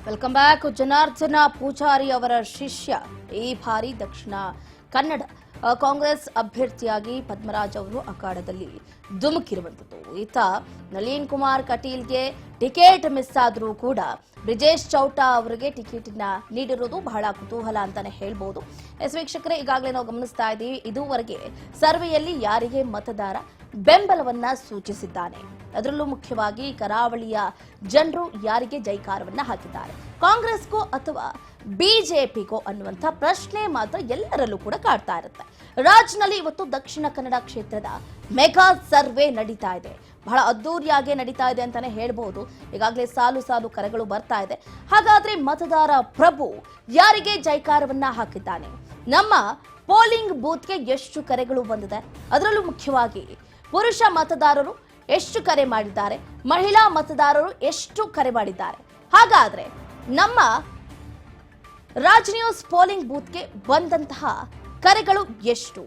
Welcome back. Janardhana Poojary ಅವರ ಶಿಷ್ಯ ಈ ಬಾರಿ ದಕ್ಷಿಣ ಕನ್ನಡ ಕಾಂಗ್ರೆಸ್ ಅಭ್ಯರ್ಥಿಯಾಗಿ ಪದ್ಮರಾಜ್ ಅವರು ಅಖಾಡದಲ್ಲಿ ಧುಮುಕಿರುವಂಥದ್ದು. ಈತ ನಳಿನ್ ಕುಮಾರ್ ಕಟೀಲ್ಗೆ ಟಿಕೆಟ್ ಮಿಸ್ ಆದರೂ ಕೂಡ ಬ್ರಿಜೇಶ್ ಚೌಟ ಅವರಿಗೆ ಟಿಕೆಟ್ ನೀಡಿರೋದು ಬಹಳ ಕುತೂಹಲ ಅಂತಾನೆ ಹೇಳ್ಬೋದು. ವೀಕ್ಷಕರೇ, ಈಗಾಗಲೇ ನಾವು ಗಮನಿಸ್ತಾ ಇದ್ದೀವಿ, ಇದುವರೆಗೆ ಸರ್ವೆಯಲ್ಲಿ ಯಾರಿಗೆ ಮತದಾರ ಬೆಂಬಲವನ್ನ ಸೂಚಿಸಿದ್ದಾನೆ, ಅದರಲ್ಲೂ ಮುಖ್ಯವಾಗಿ ಕರಾವಳಿಯ ಜನರು ಯಾರಿಗೆ ಜೈಕಾರವನ್ನ ಹಾಕಿದ್ದಾರೆ, ಕಾಂಗ್ರೆಸ್ಗೋ ಅಥವಾ ಬಿಜೆಪಿಗೋ ಅನ್ನುವಂಥ ಪ್ರಶ್ನೆ ಮಾತ್ರ ಎಲ್ಲರಲ್ಲೂ ಕೂಡ ಕಾಡ್ತಾ ಇರುತ್ತೆ. ರಾಜ್ನಲ್ಲಿ ಇವತ್ತು ದಕ್ಷಿಣ ಕನ್ನಡ ಕ್ಷೇತ್ರದ ಮೆಗಾ ಸರ್ವೆ ನಡೀತಾ ಇದೆ. ಬಹಳ ಅದ್ದೂರಿಯಾಗಿ ನಡೀತಾ ಇದೆ ಅಂತಾನೆ ಹೇಳ್ಬಹುದು. ಈಗಾಗಲೇ ಸಾಲು ಸಾಲು ಕರೆಗಳು ಬರ್ತಾ ಇದೆ. ಹಾಗಾದ್ರೆ ಮತದಾರ ಪ್ರಭು ಯಾರಿಗೆ ಜೈಕಾರವನ್ನ ಹಾಕಿದ್ದಾನೆ, ನಮ್ಮ ಪೋಲಿಂಗ್ ಬೂತ್ಗೆ ಎಷ್ಟು ಕರೆಗಳು ಬಂದಿದೆ, ಅದರಲ್ಲೂ ಮುಖ್ಯವಾಗಿ ಪುರುಷ ಮತದಾರರು ಎಷ್ಟು ಕರೆ ಮಾಡಿದ್ದಾರೆ, ಮಹಿಳಾ ಮತದಾರರು ಎಷ್ಟು ಕರೆ ಮಾಡಿದ್ದಾರೆ, ಹಾಗಾದ್ರೆ ನಮ್ಮ ರಾಜ್ ನ್ಯೂಸ್ ಪೋಲಿಂಗ್ ಬೂತ್ಗೆ ಬಂದಂತಹ ಕರೆಗಳು ಎಷ್ಟು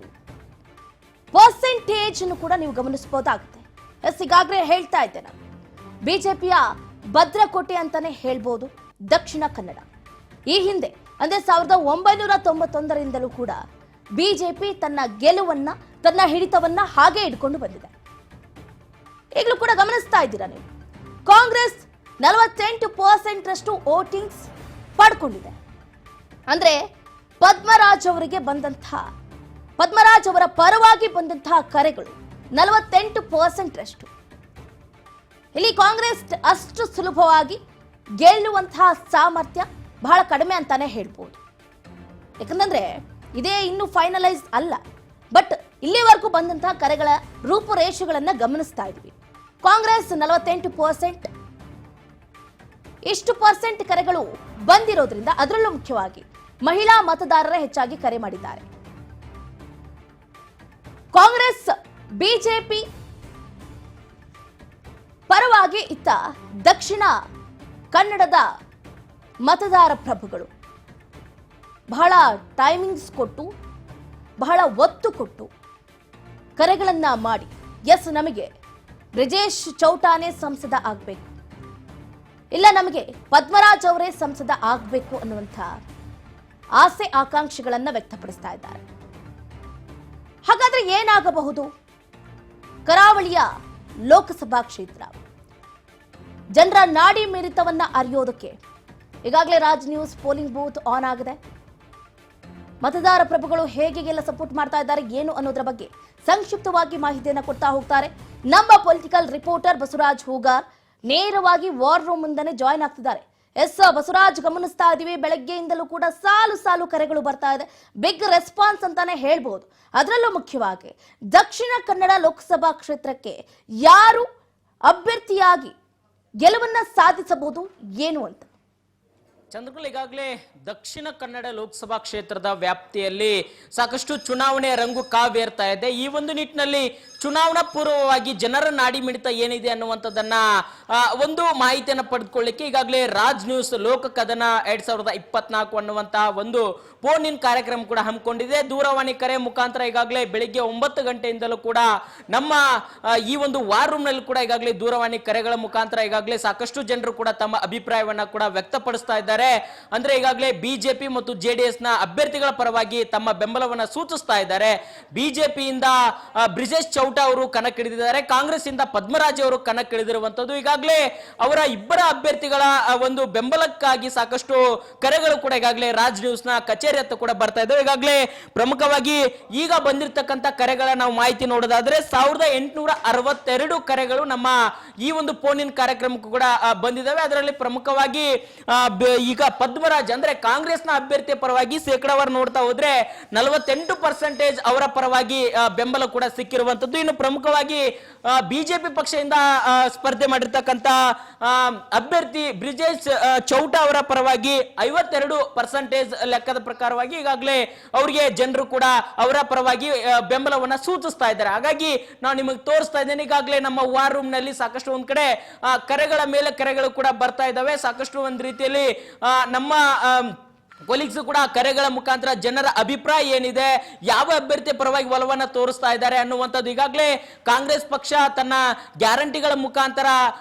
ಪರ್ಸೆಂಟೇಜ್ ಕೂಡ ನೀವು ಗಮನಿಸಬಹುದಾಗುತ್ತೆ. ಈಗಾಗಲೇ ಹೇಳ್ತಾ ಇದ್ದೇನೆ, ಬಿಜೆಪಿಯ ಭದ್ರಕೋಟೆ ಅಂತಾನೆ ಹೇಳ್ಬೋದು ದಕ್ಷಿಣ ಕನ್ನಡ. ಈ ಹಿಂದೆ ಅಂದ್ರೆ 1991ರಿಂದಲೂ ಕೂಡ ಬಿಜೆಪಿ ತನ್ನ ಗೆಲುವನ್ನ, ತನ್ನ ಹಿಡಿತವನ್ನ ಹಾಗೆ ಇಟ್ಕೊಂಡು ಬಂದಿದೆ. ಈಗಲೂ ಕೂಡ ಗಮನಿಸ್ತಾ ಇದ್ದೀರಾ ನೀವು, ಕಾಂಗ್ರೆಸ್ 48% ವೋಟಿಂಗ್ಸ್ ಪಡ್ಕೊಂಡಿದೆ. ಅಂದ್ರೆ ಪದ್ಮರಾಜ್ ಅವರ ಪರವಾಗಿ ಬಂದಂತಹ ಕರೆಗಳು 48%. ಇಲ್ಲಿ ಕಾಂಗ್ರೆಸ್ ಅಷ್ಟು ಸುಲಭವಾಗಿ ಗೆಲ್ಲುವಂತಹ ಸಾಮರ್ಥ್ಯ ಬಹಳ ಕಡಿಮೆ ಅಂತಾನೆ ಹೇಳ್ಬೋದು. ಯಾಕಂದ್ರೆ ಇದೇ ಇನ್ನೂ ಫೈನಲೈಸ್ ಅಲ್ಲ, ಬಟ್ ಇಲ್ಲಿವರೆಗೂ ಬಂದಂತಹ ಕರೆಗಳ ರೂಪುರೇಷೆಗಳನ್ನ ಗಮನಿಸ್ತಾ ಇದ್ವಿ. ಕಾಂಗ್ರೆಸ್ 48%, ಇಷ್ಟು ಪರ್ಸೆಂಟ್ ಕರೆಗಳು ಬಂದಿರೋದ್ರಿಂದ ಅದರಲ್ಲೂ ಮುಖ್ಯವಾಗಿ ಮಹಿಳಾ ಮತದಾರರೇ ಹೆಚ್ಚಾಗಿ ಕರೆ ಮಾಡಿದ್ದಾರೆ. ಕಾಂಗ್ರೆಸ್ ಬಿಜೆಪಿ ಪರವಾಗಿ ಇತ್ತ ದಕ್ಷಿಣ ಕನ್ನಡದ ಮತದಾರ ಪ್ರಭುಗಳು ಬಹಳ ಟೈಮಿಂಗ್ಸ್ ಕೊಟ್ಟು, ಬಹಳ ಒತ್ತು ಕೊಟ್ಟು ಕರೆಗಳನ್ನ ಮಾಡಿ, ಎಸ್ ನಮಗೆ ಬ್ರಿಜೇಶ್ ಚೌಟಾನೇ ಸಂಸದ ಆಗಬೇಕು, ಇಲ್ಲ ನಮಗೆ ಪದ್ಮರಾಜ್ ಅವರೇ ಸಂಸದ ಆಗಬೇಕು ಅನ್ನುವಂಥ ಆಸೆ ಆಕಾಂಕ್ಷೆಗಳನ್ನ ವ್ಯಕ್ತಪಡಿಸ್ತಾ ಇದ್ದಾರೆ. ಹಾಗಾದ್ರೆ ಏನಾಗಬಹುದು? ಕರಾವಳಿಯ ಲೋಕಸಭಾ ಕ್ಷೇತ್ರ ಜನರ ನಾಡಿ ಮಿಡಿತವನ್ನ ಅರಿಯೋದಕ್ಕೆ ಈಗಾಗಲೇ Raj news polling booth on ಆಗಿದೆ. ಮತದಾರ ಪ್ರಭುಗಳು ಹೇಗೆ ಎಲ್ಲ ಸಪೋರ್ಟ್ ಮಾಡ್ತಾ ಇದ್ದಾರೆ ಏನು ಅನ್ನೋದ್ರ ಬಗ್ಗೆ ಸಂಕ್ಷಿಪ್ತವಾಗಿ ಮಾಹಿತಿಯನ್ನು ಕೊಡ್ತಾ ಹೋಗ್ತಾರೆ ನಮ್ಮ ಪೊಲಿಟಿಕಲ್ ರಿಪೋರ್ಟರ್ ಬಸವರಾಜ್ ಹೂಗಾರ್. ನೇರವಾಗಿ ವಾರ್ ರೂಮ್ ಮುಂದನೆ ಜಾಯ್ನ್ ಆಗ್ತಿದ್ದಾರೆ. ಎಸ್ ಬಸವರಾಜ್, ಗಮನಿಸ್ತಾ ಇದೀವಿ ಬೆಳಗ್ಗೆಯಿಂದಲೂ ಕೂಡ ಸಾಲು ಸಾಲು ಕರೆಗಳು ಬರ್ತಾ ಇದೆ. ಬಿಗ್ ರೆಸ್ಪಾನ್ಸ್ ಅಂತಾನೆ ಹೇಳ್ಬೋದು. ಅದರಲ್ಲೂ ಮುಖ್ಯವಾಗಿ ದಕ್ಷಿಣ ಕನ್ನಡ ಲೋಕಸಭಾ ಕ್ಷೇತ್ರಕ್ಕೆ ಯಾರು ಅಭ್ಯರ್ಥಿಯಾಗಿ ಗೆಲುವನ್ನ ಸಾಧಿಸಬಹುದು ಏನು ಅಂತ. ಚಂದ್ರಕಲ್, ಈಗಾಗಲೇ ದಕ್ಷಿಣ ಕನ್ನಡ ಲೋಕಸಭಾ ಕ್ಷೇತ್ರದ ವ್ಯಾಪ್ತಿಯಲ್ಲಿ ಸಾಕಷ್ಟು ಚುನಾವಣೆ ರಂಗು ಕಾವೇರ್ತಾ ಇದೆ. ಈ ಒಂದು ನಿಟ್ಟಿನಲ್ಲಿ ಚುನಾವಣಾ ಪೂರ್ವವಾಗಿ ಜನರ ನಾಡಿ ಮಿಡಿತ ಏನಿದೆ ಅನ್ನುವಂಥದ್ದನ್ನ ಒಂದು ಮಾಹಿತಿಯನ್ನು ಪಡೆದುಕೊಳ್ಳಿಕ್ಕೆ ಈಗಾಗಲೇ ರಾಜ್ ನ್ಯೂಸ್ ಲೋಕ ಕದನ 2024 ಅನ್ನುವಂತಹ ಒಂದು ಫೋನ್ ಇನ್ ಕಾರ್ಯಕ್ರಮ ಕೂಡ ಹಮ್ಮಿಕೊಂಡಿದೆ. ದೂರವಾಣಿ ಕರೆ ಮುಖಾಂತರ ಈಗಾಗಲೇ ಬೆಳಿಗ್ಗೆ 9 ಗಂಟೆಯಿಂದಲೂ ಕೂಡ ನಮ್ಮ ಈ ಒಂದು ವಾರ್ ರೂಮ್ ನಲ್ಲಿ ಕೂಡ ಈಗಾಗಲೇ ದೂರವಾಣಿ ಕರೆಗಳ ಮುಖಾಂತರ ಈಗಾಗಲೇ ಸಾಕಷ್ಟು ಜನರು ಕೂಡ ತಮ್ಮ ಅಭಿಪ್ರಾಯವನ್ನ ಕೂಡ ವ್ಯಕ್ತಪಡಿಸ್ತಾ ಇದ್ದಾರೆ. ಅಂದ್ರೆ ಈಗಾಗಲೇ ಬಿಜೆಪಿ ಮತ್ತು ಜೆಡಿಎಸ್ ನ ಅಭ್ಯರ್ಥಿಗಳ ಪರವಾಗಿ ತಮ್ಮ ಬೆಂಬಲವನ್ನ ಸೂಚಿಸ್ತಾ ಇದ್ದಾರೆ. ಬಿಜೆಪಿಯಿಂದ ಬ್ರಿಜೇಶ್ ಚೌಟ ಅವರು ಕಣಕ್ಕಿಳಿದಿದ್ದಾರೆ, ಕಾಂಗ್ರೆಸ್ ಇಂದ ಪದ್ಮರಾಜ್ ಅವರು ಕಣಕ್ಕಿಳಿದಿರುವಂತದ್ದು. ಈಗಾಗಲೇ ಅವರ ಇಬ್ಬರ ಅಭ್ಯರ್ಥಿಗಳ ಒಂದು ಬೆಂಬಲಕ್ಕಾಗಿ ಸಾಕಷ್ಟು ಕರೆಗಳು ಕೂಡ ಈಗಾಗಲೇ ರಾಜ್ ನ್ಯೂಸ್ ನ ಕಚೇರಿ ಹತ್ತು ಕೂಡ ಬರ್ತಾ ಇದ್ದಾವೆ. ಈಗಾಗಲೇ ಪ್ರಮುಖವಾಗಿ ಈಗ ಬಂದಿರತಕ್ಕಂತ ಕರೆಗಳ ನಾವು ಮಾಹಿತಿ ನೋಡೋದಾದ್ರೆ 1862 ಕರೆಗಳು ನಮ್ಮ ಈ ಒಂದು ಫೋನ್ ಇನ್ ಕಾರ್ಯಕ್ರಮಕ್ಕೂ ಕೂಡ ಬಂದಿದ್ದಾವೆ. ಅದರಲ್ಲಿ ಪ್ರಮುಖವಾಗಿ ಈಗ ಪದ್ಮರಾಜ್ ಅಂದ್ರೆ ಕಾಂಗ್ರೆಸ್ನ ಅಭ್ಯರ್ಥಿಯ ಪರವಾಗಿ ಶೇಕಡಾವಾರು ನೋಡ್ತಾ ಹೋದ್ರೆ 48% ಅವರ ಪರವಾಗಿ ಬೆಂಬಲ ಕೂಡ ಸಿಕ್ಕಿರುವಂತದ್ದು. ಇನ್ನು ಪ್ರಮುಖವಾಗಿ ಬಿಜೆಪಿ ಪಕ್ಷದಿಂದ ಸ್ಪರ್ಧೆ ಮಾಡಿರ್ತಕ್ಕಂತ ಅಭ್ಯರ್ಥಿ ಬ್ರಿಜೇಶ್ ಚೌಟ ಅವರ ಪರವಾಗಿ 52% ಲೆಕ್ಕದ ಪ್ರಕಾರವಾಗಿ ಈಗಾಗಲೇ ಅವರಿಗೆ ಜನರು ಕೂಡ ಅವರ ಪರವಾಗಿ ಬೆಂಬಲವನ್ನ ಸೂಚಿಸ್ತಾ ಇದ್ದಾರೆ. ಹಾಗಾಗಿ ನಾವು ನಿಮಗೆ ತೋರಿಸ್ತಾ ಇದ್ದೇನೆ, ಈಗಾಗಲೇ ನಮ್ಮ ವಾರ್ ರೂಮ್ ನಲ್ಲಿ ಸಾಕಷ್ಟು ಒಂದ್ ಕಡೆ ಕರೆಗಳ ಮೇಲೆ ಕರೆಗಳು ಕೂಡ ಬರ್ತಾ ಇದ್ದಾವೆ. ಸಾಕಷ್ಟು ಒಂದ್ ರೀತಿಯಲ್ಲಿ ನಮ್ಮ ಕೊಲೀಗ್ಸ್ ಕೂಡ ಕರೆಗಳ ಮುಖಾಂತರ ಜನರ ಅಭಿಪ್ರಾಯ ಏನಿದೆ, ಯಾವ ಅಭ್ಯರ್ಥಿ ಪರವಾಗಿ ಒಲವನ್ನ ತೋರಿಸ್ತಾ ಇದ್ದಾರೆ ಅನ್ನುವಂಥದ್ದು. ಈಗಾಗಲೇ ಕಾಂಗ್ರೆಸ್ ಪಕ್ಷ ತನ್ನ ಗ್ಯಾರಂಟಿಗಳ ಮುಖಾಂತರ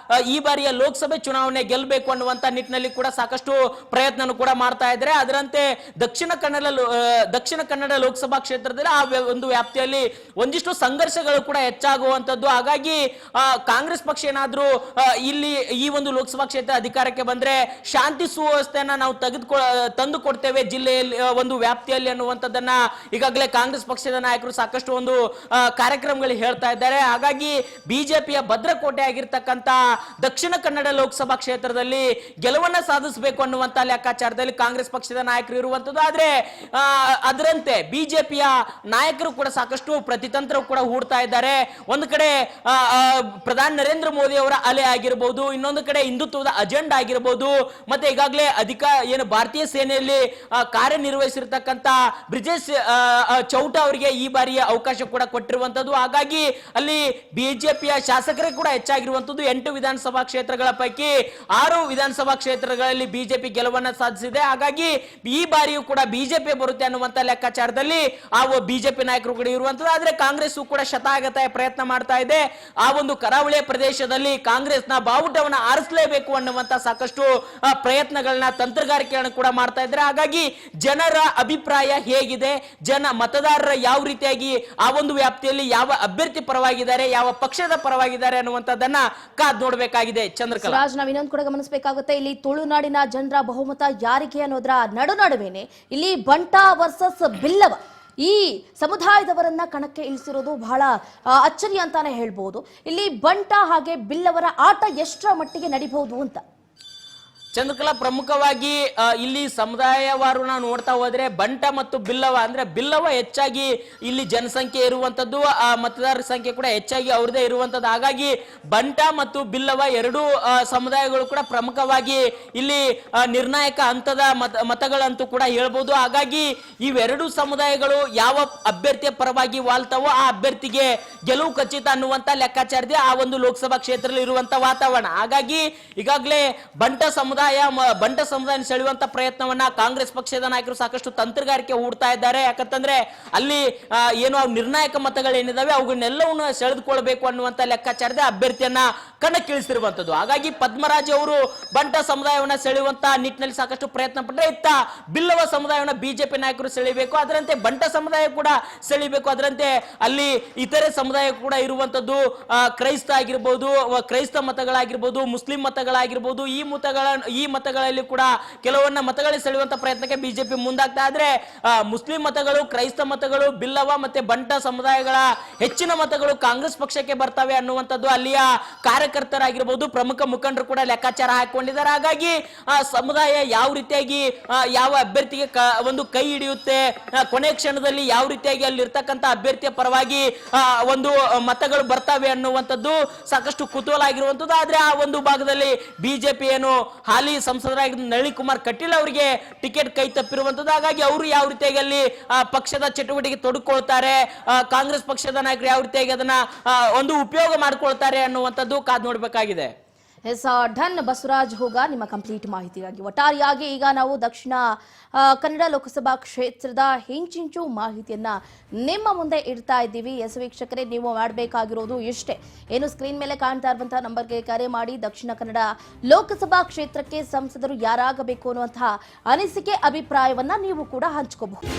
ಈ ಬಾರಿಯ ಲೋಕಸಭೆ ಚುನಾವಣೆ ಗೆಲ್ಲಬೇಕು ಅನ್ನುವಂತ ನಿಟ್ಟಿನಲ್ಲಿ ಕೂಡ ಸಾಕಷ್ಟು ಪ್ರಯತ್ನ ಕೂಡ ಮಾಡ್ತಾ ಇದ್ದಾರೆ. ಅದರಂತೆ ದಕ್ಷಿಣ ಕನ್ನಡ ಲೋಕಸಭಾ ಕ್ಷೇತ್ರದಲ್ಲಿ ಆ ಒಂದು ವ್ಯಾಪ್ತಿಯಲ್ಲಿ ಒಂದಿಷ್ಟು ಸಂಘರ್ಷಗಳು ಕೂಡ ಹೆಚ್ಚಾಗುವಂತದ್ದು. ಹಾಗಾಗಿ ಕಾಂಗ್ರೆಸ್ ಪಕ್ಷ ಏನಾದ್ರೂ ಇಲ್ಲಿ ಈ ಒಂದು ಲೋಕಸಭಾ ಕ್ಷೇತ್ರ ಅಧಿಕಾರಕ್ಕೆ ಬಂದ್ರೆ ಶಾಂತಿ ಸುವ್ಯವಸ್ಥೆಯನ್ನ ನಾವು ತಂದು ಕೊಡ್ತೇವೆ ಜಿಲ್ಲೆಯಲ್ಲಿ ಒಂದು ವ್ಯಾಪ್ತಿಯಲ್ಲಿ ಅನ್ನುವಂಥದ್ದನ್ನ ಈಗಾಗಲೇ ಕಾಂಗ್ರೆಸ್ ಪಕ್ಷದ ನಾಯಕರು ಸಾಕಷ್ಟು ಒಂದು ಕಾರ್ಯಕ್ರಮಗಳು ಹೇಳ್ತಾ ಇದ್ದಾರೆ. ಹಾಗಾಗಿ ಬಿಜೆಪಿಯ ಭದ್ರಕೋಟೆ ಆಗಿರ್ತಕ್ಕಂಥ ದಕ್ಷಿಣ ಕನ್ನಡ ಲೋಕಸಭಾ ಕ್ಷೇತ್ರದಲ್ಲಿ ಗೆಲುವನ್ನ ಸಾಧಿಸಬೇಕು ಅನ್ನುವಂತ ಲೆಕ್ಕಾಚಾರದಲ್ಲಿ ಕಾಂಗ್ರೆಸ್ ಪಕ್ಷದ ನಾಯಕರು ಇರುವಂತದ್ದು. ಆದ್ರೆ ಅದರಂತೆ ಬಿಜೆಪಿಯ ನಾಯಕರು ಕೂಡ ಸಾಕಷ್ಟು ಪ್ರತಿತಂತ್ರ ಕೂಡ ಹೂಡ್ತಾ ಇದ್ದಾರೆ. ಒಂದು ಕಡೆ ಪ್ರಧಾನಿ ನರೇಂದ್ರ ಮೋದಿ ಅವರ ಅಲೆ ಆಗಿರಬಹುದು, ಇನ್ನೊಂದು ಕಡೆ ಹಿಂದುತ್ವದ ಅಜೆಂಡಾ ಆಗಿರಬಹುದು, ಮತ್ತೆ ಈಗಾಗಲೇ ಭಾರತೀಯ ಸೇನೆಯಲ್ಲಿ ಕಾರ್ಯನಿರ್ವಹಿಸಿರ್ತಕ್ಕಂಥ ಬ್ರಿಜೇಶ್ ಚೌಟ ಅವರಿಗೆ ಈ ಬಾರಿಯ ಅವಕಾಶ ಕೂಡ ಕೊಟ್ಟಿರುವಂತದ್ದು. ಹಾಗಾಗಿ ಅಲ್ಲಿ ಬಿಜೆಪಿಯ ಶಾಸಕರೇ ಕೂಡ ಹೆಚ್ಚಾಗಿರುವಂತದ್ದು. 8 ವಿಧಾನಸಭಾ ಕ್ಷೇತ್ರಗಳ ಪೈಕಿ 6 ವಿಧಾನಸಭಾ ಕ್ಷೇತ್ರಗಳಲ್ಲಿ ಬಿಜೆಪಿ ಗೆಲುವನ್ನ ಸಾಧಿಸಿದೆ. ಹಾಗಾಗಿ ಈ ಬಾರಿಯೂ ಕೂಡ ಬಿಜೆಪಿ ಬರುತ್ತೆ ಅನ್ನುವಂತ ಲೆಕ್ಕಾಚಾರದಲ್ಲಿ ಆ ಬಿಜೆಪಿ ನಾಯಕರು ಕೂಡ ಇರುವಂತದ್ದು. ಆದ್ರೆ ಕಾಂಗ್ರೆಸ್ ಕೂಡ ಶತಾಯಗತಾಯ ಪ್ರಯತ್ನ ಮಾಡ್ತಾ ಇದೆ. ಆ ಒಂದು ಕರಾವಳಿಯ ಪ್ರದೇಶದಲ್ಲಿ ಕಾಂಗ್ರೆಸ್ನ ಬಾವುಟವನ್ನ ಆರಿಸಲೇಬೇಕು ಅನ್ನುವಂತ ಸಾಕಷ್ಟು ಪ್ರಯತ್ನಗಳನ್ನ ತಂತ್ರಗಾರಿಕೆಗಳನ್ನು ಕೂಡ ಮಾಡ್ತಾ ಇದ್ದಾರೆ. ಹಾಗಾಗಿ ಜನರ ಅಭಿಪ್ರಾಯ ಹೇಗಿದೆ, ಮತದಾರರ ಯಾವ ರೀತಿಯಾಗಿ ಆ ಒಂದು ವ್ಯಾಪ್ತಿಯಲ್ಲಿ ಯಾವ ಅಭ್ಯರ್ಥಿ ಪರವಾಗಿದ್ದಾರೆ, ಯಾವ ಪಕ್ಷದ ಪರವಾಗಿದ್ದಾರೆ ಅನ್ನುವಂಥದ್ದನ್ನ ಕಾದ್ ನೋಡಬೇಕಾಗಿದೆ. ಚಂದ್ರಕಲಾ ರಾಜ್, ನಾವು ಇನ್ನೊಂದು ಕೂಡ ಗಮನಿಸಬೇಕಾಗುತ್ತೆ, ಇಲ್ಲಿ ತುಳುನಾಡಿನ ಜನರ ಬಹುಮತ ಯಾರಿಗೆ ಅನ್ನೋದ್ರ ನಡುವೇನೆ ಇಲ್ಲಿ ಬಂಟ ವರ್ಸಸ್ ಬಿಲ್ಲವ ಈ ಸಮುದಾಯದವರನ್ನ ಕಣಕ್ಕೆ ಇಳಿಸಿರೋದು ಬಹಳ ಅಚ್ಚರಿ ಅಂತಾನೆ ಹೇಳ್ಬೋದು. ಇಲ್ಲಿ ಬಂಟ ಹಾಗೆ ಬಿಲ್ಲವರ ಆಟ ಎಷ್ಟರ ಮಟ್ಟಿಗೆ ನಡಿಬಹುದು ಅಂತ. ಚಂದ್ರಕಲಾ, ಪ್ರಮುಖವಾಗಿ ಇಲ್ಲಿ ಸಮುದಾಯವಾರು ನಾವು ನೋಡ್ತಾ ಹೋದ್ರೆ ಬಂಟ ಮತ್ತು ಬಿಲ್ಲವ ಅಂದ್ರೆ ಬಿಲ್ಲವ ಹೆಚ್ಚಾಗಿ ಇಲ್ಲಿ ಜನಸಂಖ್ಯೆ ಇರುವಂತದ್ದು, ಆ ಮತದಾರರ ಸಂಖ್ಯೆ ಕೂಡ ಹೆಚ್ಚಾಗಿ ಅವ್ರದೇ ಇರುವಂತದ್ದು. ಹಾಗಾಗಿ ಬಂಟ ಮತ್ತು ಬಿಲ್ಲವ ಎರಡೂ ಸಮುದಾಯಗಳು ಕೂಡ ಪ್ರಮುಖವಾಗಿ ಇಲ್ಲಿ ನಿರ್ಣಾಯಕ ಹಂತದ ಮತಗಳಂತೂ ಕೂಡ ಹೇಳ್ಬೋದು. ಹಾಗಾಗಿ ಇವೆರಡು ಸಮುದಾಯಗಳು ಯಾವ ಅಭ್ಯರ್ಥಿಯ ಪರವಾಗಿ ವಾಲ್ತಾವೋ ಆ ಅಭ್ಯರ್ಥಿಗೆ ಗೆಲುವು ಖಚಿತ ಅನ್ನುವಂತ ಲೆಕ್ಕಾಚಾರದೆ ಆ ಒಂದು ಲೋಕಸಭಾ ಕ್ಷೇತ್ರದಲ್ಲಿ ಇರುವಂತ ವಾತಾವರಣ. ಹಾಗಾಗಿ ಈಗಾಗಲೇ ಬಂಟ ಸಮುದಾಯ ಸೆಳೆಯುವಂತ ಪ್ರಯತ್ನವನ್ನ ಕಾಂಗ್ರೆಸ್ ಪಕ್ಷದ ನಾಯಕರು ಸಾಕಷ್ಟು ತಂತ್ರಗಾರಿಕೆ ಹೂಡ್ತಾ ಇದ್ದಾರೆ. ಯಾಕಂತಂದ್ರೆ ಅಲ್ಲಿ ಏನು ನಿರ್ಣಾಯಕ ಮತಗಳೇನಿದಾವೆ ಅವುಗಳನ್ನೆಲ್ಲವನ್ನು ಸೆಳೆದುಕೊಳ್ಬೇಕು ಅನ್ನುವಂತ ಲೆಕ್ಕಾಚಾರದ ಅಭ್ಯರ್ಥಿಯನ್ನ ಕಣಕ್ಕಿಳಿಸಿರುವಂತದ್ದು. ಹಾಗಾಗಿ ಪದ್ಮರಾಜ್ ಅವರು ಬಂಟ ಸಮುದಾಯವನ್ನ ಸೆಳೆಯುವಂತ ನಿಟ್ಟಿನಲ್ಲಿ ಸಾಕಷ್ಟು ಪ್ರಯತ್ನ ಪಟ್ಟರೆ, ಇತ್ತ ಬಿಲ್ಲವ ಸಮುದಾಯವನ್ನ ಬಿಜೆಪಿ ನಾಯಕರು ಸೆಳೆಯಬೇಕು, ಅದರಂತೆ ಬಂಟ ಸಮುದಾಯ ಕೂಡ ಸೆಳೆಯಬೇಕು. ಅದರಂತೆ ಅಲ್ಲಿ ಇತರೆ ಸಮುದಾಯ ಕೂಡ ಇರುವಂತದ್ದು, ಕ್ರೈಸ್ತ ಆಗಿರ್ಬೋದು, ಕ್ರೈಸ್ತ ಮತಗಳಾಗಿರ್ಬೋದು, ಮುಸ್ಲಿಂ ಮತಗಳಾಗಿರ್ಬೋದು, ಈ ಮತಗಳಲ್ಲಿ ಕೂಡ ಕೆಲವನ್ನ ಮತಗಳಿಗೆ ಸೆಳೆಯುವಂತ ಪ್ರಯತ್ನಕ್ಕೆ ಬಿಜೆಪಿ ಮುಂದಾಗ್ತಾ ಇದ್ರೆ ಮುಸ್ಲಿಂ ಮತಗಳು, ಕ್ರೈಸ್ತ ಮತಗಳು, ಬಿಲ್ಲವ ಮತ್ತೆ ಬಂಟ ಸಮುದಾಯಗಳ ಹೆಚ್ಚಿನ ಮತಗಳು ಕಾಂಗ್ರೆಸ್ ಪಕ್ಷಕ್ಕೆ ಬರ್ತವೆ ಅನ್ನುವಂಥದ್ದು ಅಲ್ಲಿಯ ಕಾರ್ಯಕರ್ತರಾಗಿರ್ಬೋದು, ಪ್ರಮುಖ ಮುಖಂಡರು ಕೂಡ ಲೆಕ್ಕಾಚಾರ ಹಾಕೊಂಡಿದ್ದಾರೆ. ಹಾಗಾಗಿ ಸಮುದಾಯ ಯಾವ ರೀತಿಯಾಗಿ ಯಾವ ಅಭ್ಯರ್ಥಿಗೆ ಒಂದು ಕೈ ಹಿಡಿಯುತ್ತೆ, ಕೊನೆ ಕ್ಷಣದಲ್ಲಿ ಯಾವ ರೀತಿಯಾಗಿ ಅಲ್ಲಿ ಇರ್ತಕ್ಕಂಥ ಅಭ್ಯರ್ಥಿಯ ಪರವಾಗಿ ಒಂದು ಮತಗಳು ಬರ್ತವೆ ಅನ್ನುವಂಥದ್ದು ಸಾಕಷ್ಟು ಕುತೂಹಲ ಆಗಿರುವಂಥದ್ದು. ಆದ್ರೆ ಆ ಒಂದು ಭಾಗದಲ್ಲಿ ಬಿಜೆಪಿ ಏನು ಹಾಲಿ ಸಂಸದರಾಗಿದ್ದ ನಳಿನ್ ಕುಮಾರ್ ಕಟೀಲ್ ಅವರಿಗೆ ಟಿಕೆಟ್ ಕೈ ತಪ್ಪಿರುವಂತದ್ದು. ಹಾಗಾಗಿ ಅವರು ಯಾವ ರೀತಿಯಾಗಿ ಅಲ್ಲಿ ಪಕ್ಷದ ಚಟುವಟಿಕೆ ತೊಡಕೊಳ್ತಾರೆ, ಕಾಂಗ್ರೆಸ್ ಪಕ್ಷದ ನಾಯಕರು ಯಾವ ರೀತಿಯಾಗಿ ಅದನ್ನ ಒಂದು ಉಪಯೋಗ ಮಾಡ್ಕೊಳ್ತಾರೆ ಅನ್ನುವಂಥದ್ದು ಕಾದ್ ನೋಡ್ಬೇಕಾಗಿದೆ. ಡನ್ ಬಸವರಾಜ್ ಹೋಗ ನಿಮ್ಮ ಕಂಪ್ಲೀಟ್ ಮಾಹಿತಿಗಾಗಿ. ಒಟ್ಟಾರೆಯಾಗಿ ಈಗ ನಾವು ದಕ್ಷಿಣ ಕನ್ನಡ ಲೋಕಸಭಾ ಕ್ಷೇತ್ರದ ಹಿಂಚಿಂಚು ಮಾಹಿತಿಯನ್ನ ನಿಮ್ಮ ಮುಂದೆ ಇಡ್ತಾ ಇದ್ದೀವಿ. ವೀಕ್ಷಕರೇ, ನೀವು ಮಾಡಬೇಕಾಗಿರೋದು ಇಷ್ಟೇ, ಏನು ಸ್ಕ್ರೀನ್ ಮೇಲೆ ಕಾಣ್ತಾ ಇರುವಂತಹ ನಂಬರ್ಗೆ ಕರೆ ಮಾಡಿ ದಕ್ಷಿಣ ಕನ್ನಡ ಲೋಕಸಭಾ ಕ್ಷೇತ್ರಕ್ಕೆ ಸಂಸದರು ಯಾರಾಗಬೇಕು ಅನ್ನುವಂತಹ ಅನಿಸಿಕೆ ಅಭಿಪ್ರಾಯವನ್ನ ನೀವು ಕೂಡ ಹಂಚ್ಕೋಬಹುದು.